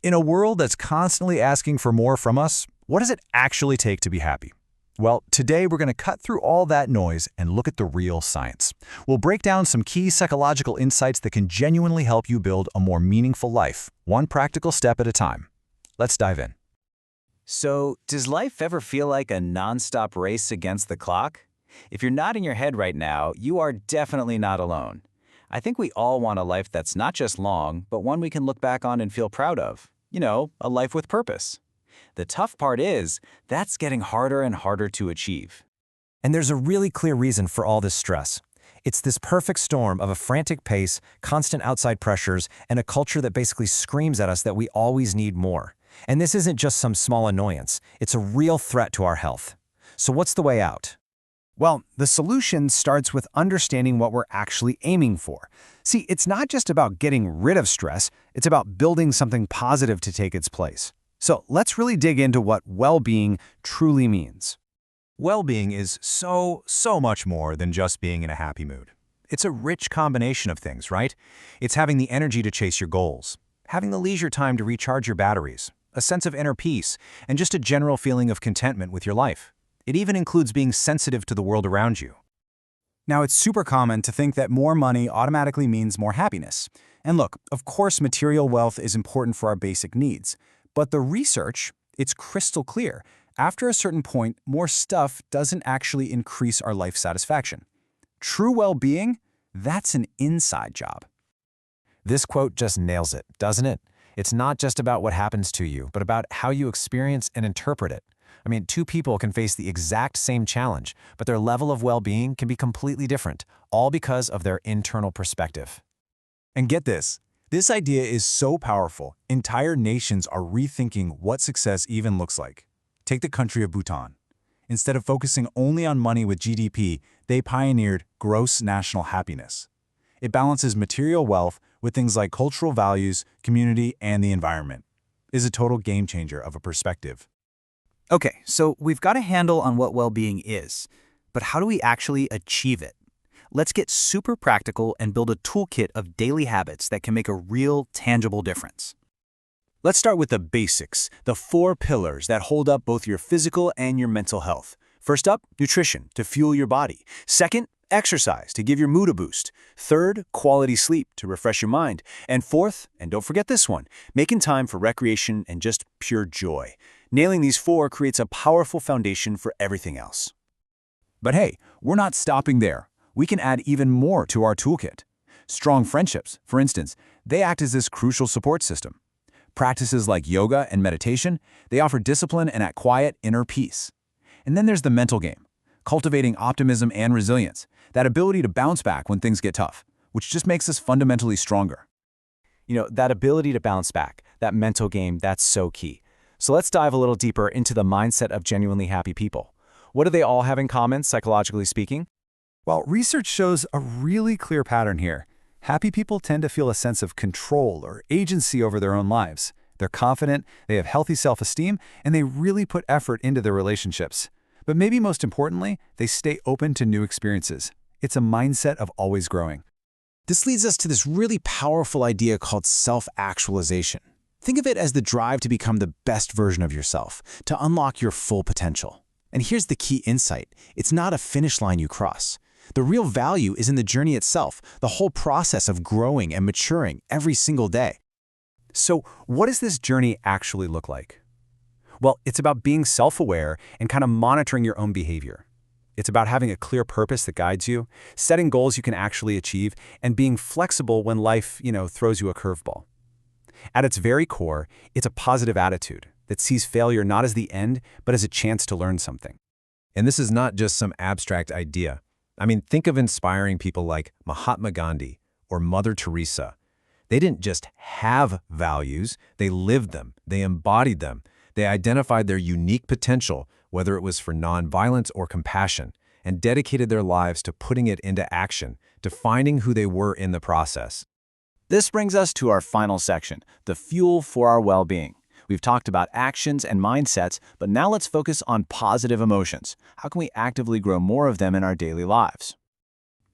In a world that's constantly asking for more from us, what does it actually take to be happy? Well, today we're going to cut through all that noise and look at the real science. We'll break down some key psychological insights that can genuinely help you build a more meaningful life, one practical step at a time. Let's dive in. So, does life ever feel like a nonstop race against the clock? If you're nodding your head right now, you are definitely not alone. I think we all want a life that's not just long, but one we can look back on and feel proud of. You know, a life with purpose. The tough part is, that's getting harder and harder to achieve. And there's a really clear reason for all this stress. It's this perfect storm of a frantic pace, constant outside pressures, and a culture that basically screams at us that we always need more. And this isn't just some small annoyance, it's a real threat to our health. So what's the way out? Well, the solution starts with understanding what we're actually aiming for. See, it's not just about getting rid of stress, it's about building something positive to take its place. So let's really dig into what well-being truly means. Well-being is so much more than just being in a happy mood. It's a rich combination of things, right? It's having the energy to chase your goals, having the leisure time to recharge your batteries, a sense of inner peace, and just a general feeling of contentment with your life. It even includes being sensitive to the world around you. Now, it's super common to think that more money automatically means more happiness. And look, of course, material wealth is important for our basic needs. But the research, it's crystal clear. After a certain point, more stuff doesn't actually increase our life satisfaction. True well-being, that's an inside job. This quote just nails it, doesn't it? It's not just about what happens to you, but about how you experience and interpret it. I mean, two people can face the exact same challenge, but their level of well-being can be completely different, all because of their internal perspective. And get this. This idea is so powerful, entire nations are rethinking what success even looks like. Take the country of Bhutan. Instead of focusing only on money with GDP, they pioneered gross national happiness. It balances material wealth with things like cultural values, community, and the environment. It is a total game changer of a perspective. Okay, so we've got a handle on what well-being is, but how do we actually achieve it? Let's get super practical and build a toolkit of daily habits that can make a real, tangible difference. Let's start with the basics, the 4 pillars that hold up both your physical and your mental health. First up, nutrition to fuel your body. Second, exercise to give your mood a boost. Third, quality sleep to refresh your mind. And fourth, and don't forget this one, making time for recreation and just pure joy. Nailing these 4 creates a powerful foundation for everything else. But hey, we're not stopping there. We can add even more to our toolkit. Strong friendships, for instance, they act as this crucial support system. Practices like yoga and meditation, they offer discipline and quiet inner peace. And then there's the mental game, cultivating optimism and resilience, that ability to bounce back when things get tough, which just makes us fundamentally stronger. You know, that ability to bounce back, that mental game, that's so key. So let's dive a little deeper into the mindset of genuinely happy people. What do they all have in common, psychologically speaking? Well, research shows a really clear pattern here. Happy people tend to feel a sense of control or agency over their own lives. They're confident, they have healthy self-esteem, and they really put effort into their relationships. But maybe most importantly, they stay open to new experiences. It's a mindset of always growing. This leads us to this really powerful idea called self-actualization. Think of it as the drive to become the best version of yourself, to unlock your full potential. And here's the key insight. It's not a finish line you cross. The real value is in the journey itself, the whole process of growing and maturing every single day. So what does this journey actually look like? Well, it's about being self-aware and kind of monitoring your own behavior. It's about having a clear purpose that guides you, setting goals you can actually achieve, and being flexible when life, throws you a curveball. At its very core, it's a positive attitude that sees failure not as the end, but as a chance to learn something. And this is not just some abstract idea. I mean, think of inspiring people like Mahatma Gandhi or Mother Teresa. They didn't just have values, they lived them, they embodied them. They identified their unique potential, whether it was for nonviolence or compassion, and dedicated their lives to putting it into action, defining who they were in the process. This brings us to our final section, the fuel for our well-being. We've talked about actions and mindsets, but now let's focus on positive emotions. How can we actively grow more of them in our daily lives?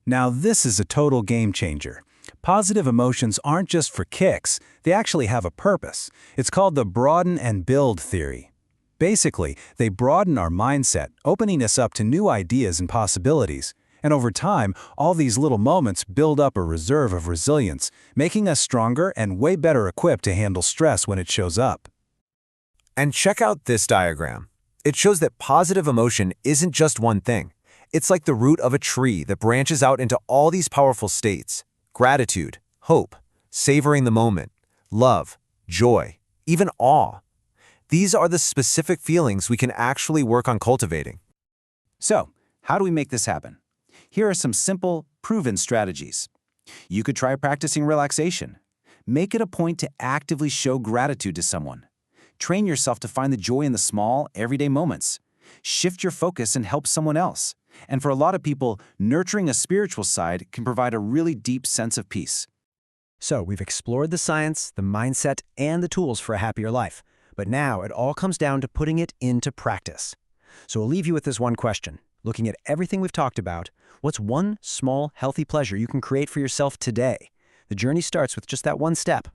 Now, this is a total game changer. Positive emotions aren't just for kicks, they actually have a purpose. It's called the broaden and build theory. Basically, they broaden our mindset, opening us up to new ideas and possibilities. And over time, all these little moments build up a reserve of resilience, making us stronger and way better equipped to handle stress when it shows up. And check out this diagram. It shows that positive emotion isn't just one thing. It's like the root of a tree that branches out into all these powerful states: gratitude, hope, savoring the moment, love, joy, even awe. These are the specific feelings we can actually work on cultivating. So, how do we make this happen? Here are some simple, proven strategies. You could try practicing relaxation. Make it a point to actively show gratitude to someone. Train yourself to find the joy in the small, everyday moments. Shift your focus and help someone else. And for a lot of people, nurturing a spiritual side can provide a really deep sense of peace. So we've explored the science, the mindset, and the tools for a happier life. But now it all comes down to putting it into practice. So we'll leave you with this one question. Looking at everything we've talked about, what's one small, healthy pleasure you can create for yourself today? The journey starts with just that one step.